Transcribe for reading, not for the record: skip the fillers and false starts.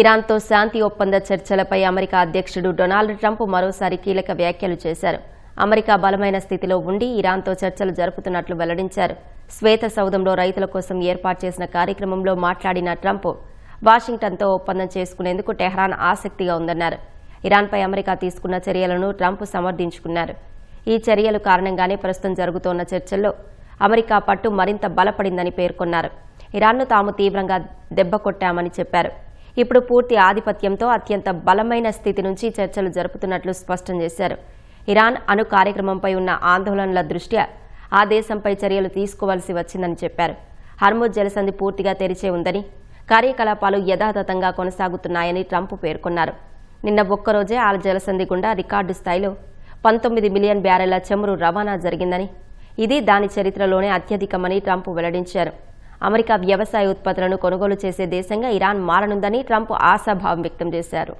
ఇరాన్తో శాంతి ఒప్పంద చర్చలపై అమెరికా అధ్యక్షుడు Donald Trump మరోసారి కీలక వ్యాఖ్యలు చేశారు. అమెరికా బలమైన స్థితిలో ఉండి ఇరాన్తో చర్చలు జరుపుతున్నట్లు వెల్లడించారు. శ్వేత సౌధంలో రైతుల కోసం ఏర్పాటు చేసిన కార్యక్రమంలో మాట్లాడిన ట్రంప్ వాషింగ్టన్తో ఒప్పందం చేసుకునేందుకు టెహ్రాన్ ఆసక్తిగా ఉందన్నారు. ఇరాన్పై అమెరికా తీసుకున్న చర్యలను ట్రంప్ సమర్థించుకున్నారు. ఈ చర్యల కారణంగానే ప్రస్తుతం జరుగుతోన్న చర్చల్లో అమెరికా పట్టు మరింత బలపడిందని పేర్కొన్నారు. ఇరాన్ను తాము తీవ్రంగా దెబ్బకొట్టామని చెప్పారు. ఇప్పుడు పూర్తి ఆధిపత్యంతో అత్యంత బలమైన స్థితి నుంచి చర్చలు జరుపుతున్నట్లు స్పష్టం చేశారు. ఇరాన్ అణు కార్యక్రమంపై ఉన్న ఆందోళనల దృష్ట్యా ఆ దేశంపై చర్యలు తీసుకోవాల్సి వచ్చిందని చెప్పారు. హర్ముజ్ జలసంధి పూర్తిగా తెరిచే ఉందని, కార్యకలాపాలు యథాతథంగా కొనసాగుతున్నాయని ట్రంప్ పేర్కొన్నారు. నిన్న ఒక్కరోజే ఆ జలసంధి గుండా రికార్డు స్థాయిలో 19 మిలియన్ బ్యారెళ్ల చమురు రవాణా జరిగిందని, ఇది దాని చరిత్రలోనే అత్యధికమని ట్రంప్ వెల్లడించారు. అమెరికా వ్యవసాయ ఉత్పత్తులను కొనుగోలు చేసే దేశంగా ఇరాన్ మారనుందని ట్రంప్ ఆశాభావం వ్యక్తం చేశారు.